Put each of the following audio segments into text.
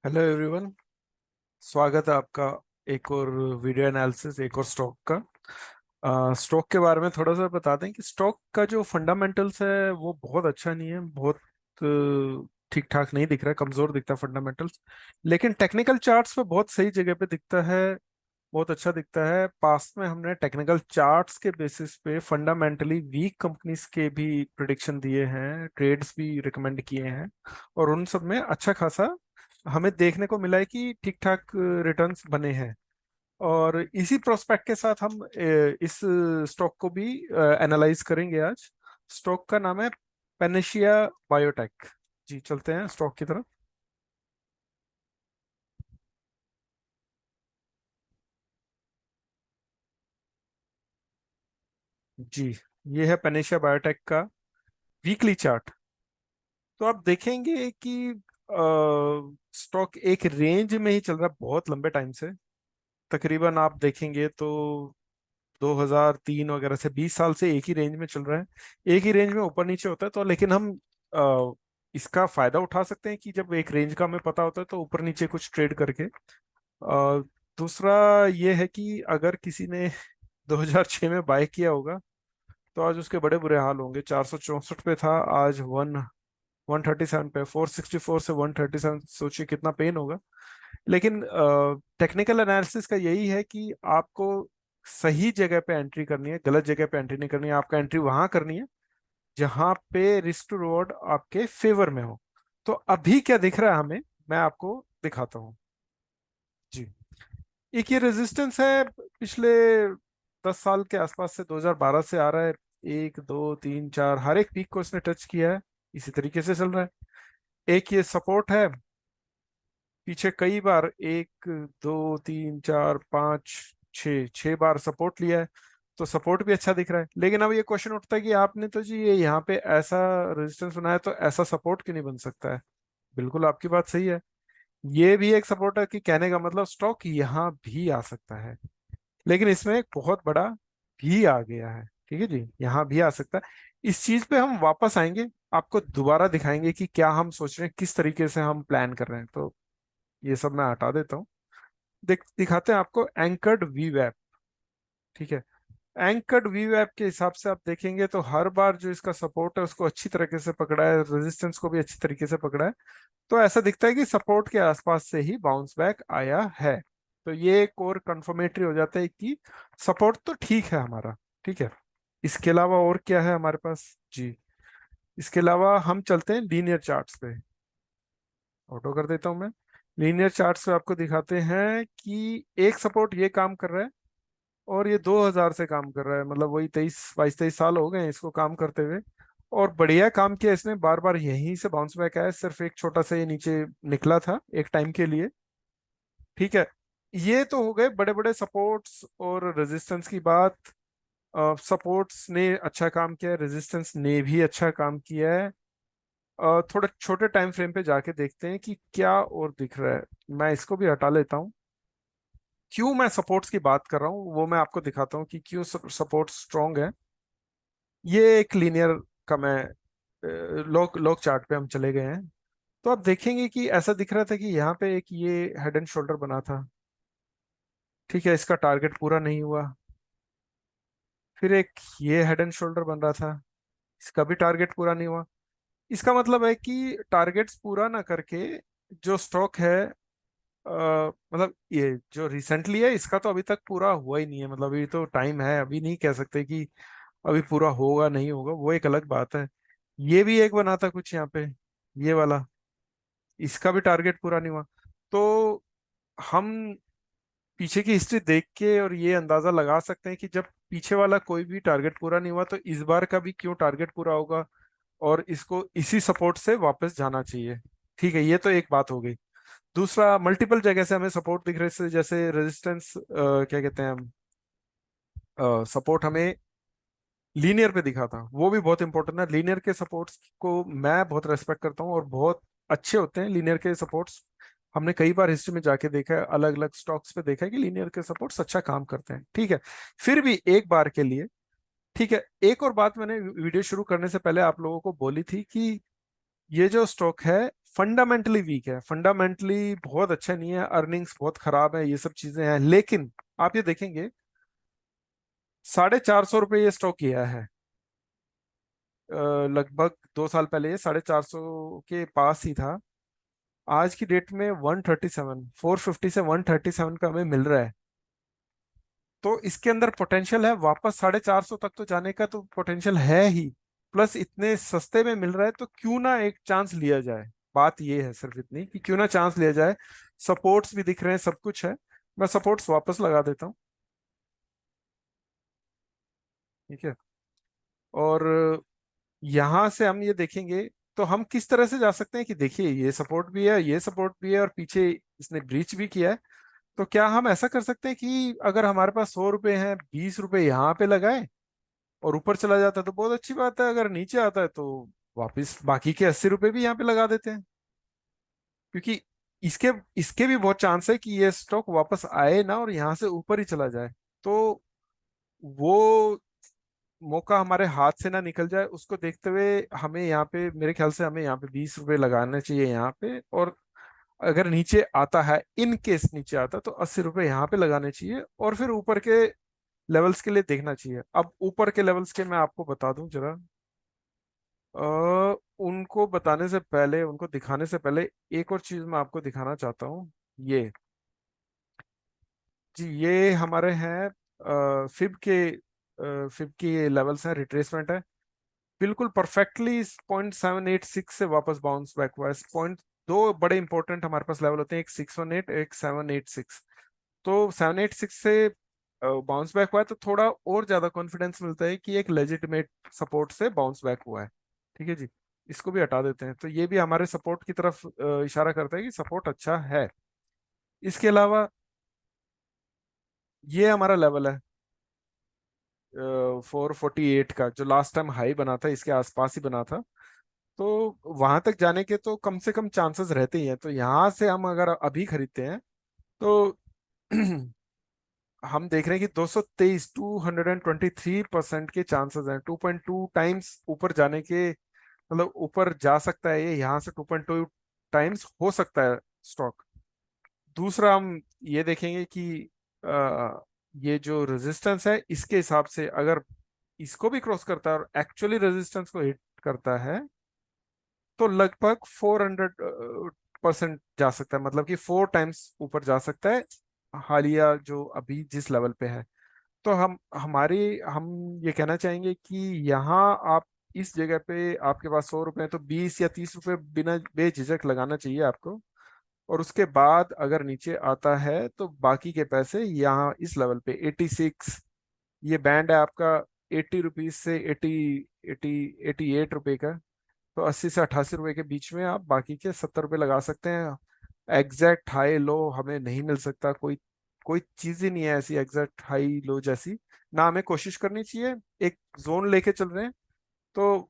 Hello everyone. स्वागत है आपका एक और वीडियो एनालिसिस, एक और स्टॉक का। स्टॉक के बारे में थोड़ा सा बता दें कि स्टॉक का जो फंडामेंटल्स है वो बहुत अच्छा नहीं है, बहुत ठीक ठाक नहीं दिख रहा है, कमजोर दिखता है फंडामेंटल्स। लेकिन टेक्निकल चार्ट्स पे बहुत सही जगह पे दिखता है, बहुत अच्छा दिखता है। पास्ट में हमने टेक्निकल चार्ट्स के बेसिस पे फंडामेंटली वीक कंपनीज के भी प्रिडिक्शन दिए हैं, ट्रेड्स भी रिकमेंड किए हैं, और उन सब में अच्छा खासा हमें देखने को मिला है कि ठीक ठाक रिटर्न्स बने हैं। और इसी प्रोस्पेक्ट के साथ हम इस स्टॉक को भी एनालाइज करेंगे आज। स्टॉक का नाम है पेनेशिया बायोटेक। जी, चलते हैं स्टॉक की तरफ। जी, ये है पेनेशिया बायोटेक का वीकली चार्ट। तो आप देखेंगे कि स्टॉक एक रेंज में ही चल रहा है बहुत लंबे टाइम से। तकरीबन आप देखेंगे तो 2003 वगैरह से 20 साल से एक ही रेंज में चल रहा है। एक ही रेंज में ऊपर नीचे होता है, तो लेकिन हम इसका फायदा उठा सकते हैं कि जब एक रेंज का हमें पता होता है तो ऊपर नीचे कुछ ट्रेड करके। दूसरा ये है कि अगर किसी ने 2006 में बाय किया होगा तो आज उसके बड़े बुरे हाल होंगे। 464 पे था, आज 137 पे, 464 से 137, सोचिए कितना पेन होगा। लेकिन टेक्निकल एनालिसिस का यही है कि आपको सही जगह पे एंट्री करनी है, गलत जगह पे एंट्री नहीं करनी है। आपका एंट्री वहां करनी है जहां पे रिस्क टू रिवॉर्ड आपके फेवर में हो। तो अभी क्या दिख रहा है हमें, मैं आपको दिखाता हूँ। जी, एक ये रेजिस्टेंस है, पिछले 10 साल के आसपास से 2012 से आ रहा है। एक दो तीन चार, हर एक पीक को इसने टच किया है, इसी तरीके से चल रहा है। एक ये सपोर्ट है, पीछे कई बार एक दो तीन चार पाँच छ छह बार सपोर्ट लिया है। तो सपोर्ट भी अच्छा दिख रहा है, लेकिन अब ये क्वेश्चन उठता है कि आपने तो जी ये यहाँ पे ऐसा रेजिस्टेंस बनाया तो ऐसा सपोर्ट क्यों नहीं बन सकता है। बिल्कुल आपकी बात सही है, ये भी एक सपोर्ट है कि कहने का मतलब स्टॉक यहाँ भी आ सकता है। लेकिन इसमें एक बहुत बड़ा भी आ गया है। ठीक है जी, यहाँ भी आ सकता है। इस चीज पे हम वापस आएंगे, आपको दोबारा दिखाएंगे कि क्या हम सोच रहे हैं, किस तरीके से हम प्लान कर रहे हैं। तो ये सब मैं हटा देता हूँ। दिखाते हैं आपको एंकर्ड वी वेब। ठीक है, एंकर्ड वी वेब के हिसाब से आप देखेंगे तो हर बार जो इसका सपोर्ट है उसको अच्छी तरीके से पकड़ा है, रेजिस्टेंस को भी अच्छी तरीके से पकड़ा है। तो ऐसा दिखता है कि सपोर्ट के आसपास से ही बाउंस बैक आया है। तो ये एक और कंफर्मेटरी हो जाता है कि सपोर्ट तो ठीक है हमारा। ठीक है, इसके अलावा और क्या है हमारे पास जी। इसके अलावा हम चलते हैं लीनियर चार्ट्स पे। ऑटो कर देता हूं मैं। लीनियर चार्ट्स पे आपको दिखाते हैं कि एक सपोर्ट ये काम कर रहा है, और ये 2000 से काम कर रहा है, मतलब वही 23 22 23 साल हो गए हैं इसको काम करते हुए। और बढ़िया काम किया इसने, बार बार यहीं से बाउंस बैक आया, सिर्फ एक छोटा सा ये नीचे निकला था एक टाइम के लिए। ठीक है, ये तो हो गए बड़े बड़े सपोर्ट्स और रेजिस्टेंस की बात। सपोर्ट्स ने अच्छा काम किया है, रेजिस्टेंस ने भी अच्छा काम किया है। थोड़े छोटे टाइम फ्रेम पे जाके देखते हैं कि क्या और दिख रहा है। मैं इसको भी हटा लेता हूँ। क्यों मैं सपोर्ट्स की बात कर रहा हूँ वो मैं आपको दिखाता हूँ कि क्यों सपोर्ट स्ट्रांग है। ये एक लीनियर का मैं लॉक लॉक चार्ट पे हम चले गए हैं। तो आप देखेंगे कि ऐसा दिख रहा था कि यहाँ पे एक ये हेड एंड शोल्डर बना था। ठीक है, इसका टारगेट पूरा नहीं हुआ। फिर एक ये हेड एंड शोल्डर बन रहा था, इसका भी टारगेट पूरा नहीं हुआ। इसका मतलब है कि टारगेट्स पूरा ना करके जो स्टॉक है, मतलब ये जो रिसेंटली है इसका तो अभी तक पूरा हुआ ही नहीं है। मतलब अभी तो टाइम है, अभी नहीं कह सकते कि अभी पूरा होगा नहीं होगा, वो एक अलग बात है। ये भी एक बना था कुछ यहाँ पे, ये वाला, इसका भी टारगेट पूरा नहीं हुआ। तो हम पीछे की हिस्ट्री देख के और ये अंदाजा लगा सकते हैं कि जब पीछे वाला कोई भी टारगेट पूरा नहीं हुआ तो इस बार का भी क्यों टारगेट पूरा होगा, और इसको इसी सपोर्ट से वापस जाना चाहिए। ठीक है, ये तो एक बात हो गई। दूसरा, मल्टीपल जगह से हमें सपोर्ट दिख रहे से, जैसे रेजिस्टेंस, क्या कहते हैं हम, सपोर्ट हमें लीनियर पे दिखा था, वो भी बहुत इंपॉर्टेंट है। लीनियर के सपोर्ट्स को मैं बहुत रेस्पेक्ट करता हूँ और बहुत अच्छे होते हैं लीनियर के सपोर्ट्स। हमने कई बार हिस्ट्री में जाके देखा है, अलग अलग स्टॉक्स पे देखा है कि लीनियर के सपोर्ट्स अच्छा काम करते हैं। ठीक है, फिर भी एक बार के लिए। ठीक है, एक और बात मैंने वीडियो शुरू करने से पहले आप लोगों को बोली थी कि ये जो स्टॉक है फंडामेंटली वीक है, फंडामेंटली बहुत अच्छा नहीं है, अर्निंग्स बहुत खराब है, ये सब चीजें हैं। लेकिन आप ये देखेंगे 450 रुपये ये स्टॉक किया है, लगभग 2 साल पहले ये 450 के पास ही था। आज की डेट में 137, 450 से 137 का हमें मिल रहा है। तो इसके अंदर पोटेंशियल है, वापस 450 तक तो जाने का तो पोटेंशियल है ही। प्लस इतने सस्ते में मिल रहा है, तो क्यों ना एक चांस लिया जाए। बात ये है सिर्फ इतनी कि क्यों ना चांस लिया जाए। सपोर्ट्स भी दिख रहे हैं, सब कुछ है। मैं सपोर्ट्स वापस लगा देता हूँ। ठीक है। और यहां से हम ये देखेंगे, तो हम किस तरह से जा सकते हैं कि देखिए ये सपोर्ट भी है, ये सपोर्ट भी है, और पीछे इसने ब्रीच भी किया है। तो क्या हम ऐसा कर सकते हैं कि अगर हमारे पास 100 रुपए हैं, 20 रुपए यहाँ पे लगाए, और ऊपर चला जाता है तो बहुत अच्छी बात है, अगर नीचे आता है तो वापिस बाकी के 80 रुपए भी यहाँ पे लगा देते हैं। क्योंकि इसके इसके भी बहुत चांस है कि ये स्टॉक वापस आए ना, और यहाँ से ऊपर ही चला जाए। तो वो मौका हमारे हाथ से ना निकल जाए, उसको देखते हुए हमें यहाँ पे, मेरे ख्याल से हमें यहाँ पे 20 रुपए लगाने चाहिए यहाँ पे। और अगर नीचे आता है, इन केस नीचे आता है, तो 80 रुपए यहाँ पे लगाने चाहिए, और फिर ऊपर के लेवल्स के लिए देखना चाहिए। अब ऊपर के लेवल्स के मैं आपको बता दूं जरा। उनको बताने से पहले, उनको दिखाने से पहले, एक और चीज मैं आपको दिखाना चाहता हूँ। ये जी, ये हमारे हैं फिब के लेवल्स हैं, रिट्रेसमेंट है। बिल्कुल परफेक्टली 0.786 से वापस बाउंस बैक हुआ है। पॉइंट दो बड़े इंपॉर्टेंट हमारे पास लेवल होते हैं, एक 618, एक 786। तो 786 से बाउंस बैक हुआ है, तो थोड़ा और ज्यादा कॉन्फिडेंस मिलता है कि एक लेजिटिमेट सपोर्ट से बाउंस बैक हुआ है। ठीक है जी। इसको भी हटा देते हैं, तो ये भी हमारे सपोर्ट की तरफ इशारा करता है कि सपोर्ट अच्छा है। इसके अलावा ये हमारा लेवल है 448 का, जो लास्ट टाइम हाई बना था, इसके आसपास ही बना था। तो वहां तक जाने के तो कम से कम चांसेस रहते ही हैं। तो यहाँ से हम अगर अभी खरीदते हैं, तो हम देख रहे हैं कि 223, 223% के चांसेस हैं, 2.2 टाइम्स ऊपर जाने के। मतलब ऊपर जा सकता है ये, यहाँ से 2.2 टाइम्स हो सकता है स्टॉक। दूसरा हम ये देखेंगे कि ये जो रेजिस्टेंस है, इसके हिसाब से अगर इसको भी क्रॉस करता है और एक्चुअली रेजिस्टेंस को हिट करता है, तो लगभग 400% जा सकता है, मतलब कि 4 टाइम्स ऊपर जा सकता है हालिया जो अभी जिस लेवल पे है। तो हम ये कहना चाहेंगे कि यहाँ आप इस जगह पे, आपके पास 100 रुपए हैं, तो 20 या 30 रुपए बिना बेझिझक लगाना चाहिए आपको। और उसके बाद अगर नीचे आता है, तो बाकी के पैसे यहाँ इस लेवल पे 86, ये बैंड है आपका 80 रुपीज से 88 रुपए का। तो 80 से 88 रुपए के बीच में आप बाकी के 70 रुपए लगा सकते हैं। एग्जैक्ट हाई लो हमें नहीं मिल सकता, कोई कोई चीज ही नहीं है ऐसी एग्जैक्ट हाई लो जैसी। ना हमें कोशिश करनी चाहिए, एक जोन लेके चल रहे हैं। तो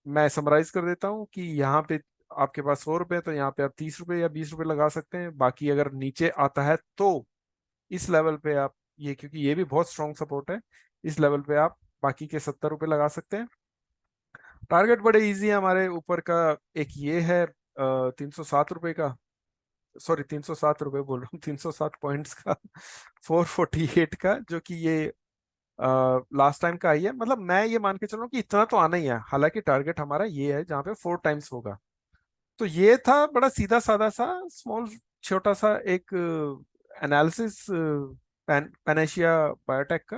मैं समराइज कर देता हूँ कि यहाँ पे आपके पास 100 रुपए, तो यहाँ पे आप 30 रुपए या 20 रुपए लगा सकते हैं। बाकी अगर नीचे आता है, तो इस लेवल पे आप, ये क्योंकि ये भी बहुत स्ट्रॉन्ग सपोर्ट है, इस लेवल पे आप बाकी के 70 रुपए लगा सकते हैं। टारगेट बड़े इजी है हमारे ऊपर का। एक ये है 307 रुपए का, सॉरी 307 रुपए बोल रहा हूँ, 307 पॉइंट्स का 448 का, जो कि ये लास्ट टाइम का आई है। मतलब मैं ये मान के चल रहा हूँ कि इतना तो आना ही है, हालांकि टारगेट हमारा ये है जहाँ पे 4 टाइम्स होगा। तो ये था बड़ा सीधा साधा सा स्मॉल, छोटा सा एक एनालिसिस पैनेशिया बायोटेक का।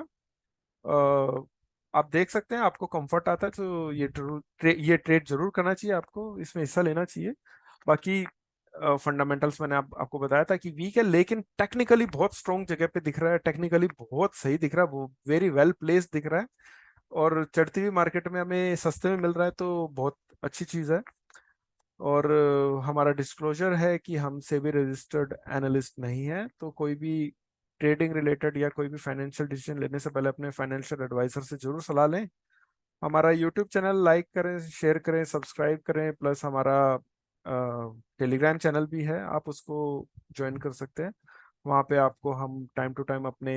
आप देख सकते हैं, आपको कंफर्ट आता है तो ये ट्रेड जरूर करना चाहिए, आपको इसमें हिस्सा लेना चाहिए। बाकी फंडामेंटल्स मैंने आपको बताया था कि वीक है, लेकिन टेक्निकली बहुत स्ट्रॉन्ग जगह पे दिख रहा है, टेक्निकली बहुत सही दिख रहा है, वो वेरी वेल प्लेस्ड दिख रहा है। और चढ़ती हुई मार्केट में हमें सस्ते में मिल रहा है, तो बहुत अच्छी चीज़ है। और हमारा डिस्क्लोजर है कि हम सेबी रजिस्टर्ड एनालिस्ट नहीं है, तो कोई भी ट्रेडिंग रिलेटेड या कोई भी फाइनेंशियल डिसीजन लेने से पहले अपने फाइनेंशियल एडवाइजर से जरूर सलाह लें। हमारा यूट्यूब चैनल लाइक करें, शेयर करें, सब्सक्राइब करें। प्लस हमारा टेलीग्राम चैनल भी है, आप उसको ज्वाइन कर सकते हैं। वहाँ पे आपको हम टाइम टू टाइम अपने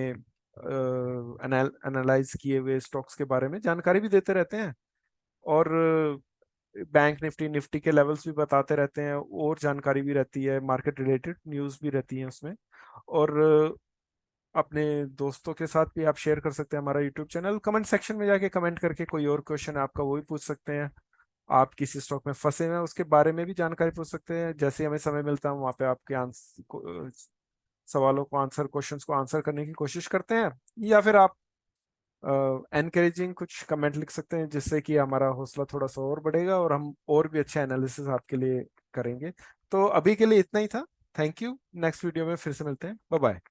एनालाइज किए हुए स्टॉक्स के बारे में जानकारी भी देते रहते हैं। और बैंक निफ्टी निफ्टी के लेवल्स भी बताते रहते हैं, और जानकारी भी रहती है, मार्केट रिलेटेड न्यूज़ भी रहती है उसमें। और अपने दोस्तों के साथ भी आप शेयर कर सकते हैं हमारा यूट्यूब चैनल। कमेंट सेक्शन में जाके कमेंट करके कोई और क्वेश्चन है आपका वो भी पूछ सकते हैं। आप किसी स्टॉक में फंसे हुए हैं उसके बारे में भी जानकारी पूछ सकते हैं, जैसे ही हमें समय मिलता है वहाँ पे आपके आंसर सवालों को आंसर क्वेश्चंस को आंसर करने की कोशिश करते हैं। या फिर आप एनकरेजिंग कुछ कमेंट लिख सकते हैं, जिससे कि हमारा हौसला थोड़ा सा और बढ़ेगा और हम और भी अच्छा एनालिसिस आपके लिए करेंगे। तो अभी के लिए इतना ही था। Thank you. नेक्स्ट वीडियो में फिर से मिलते हैं। Bye bye.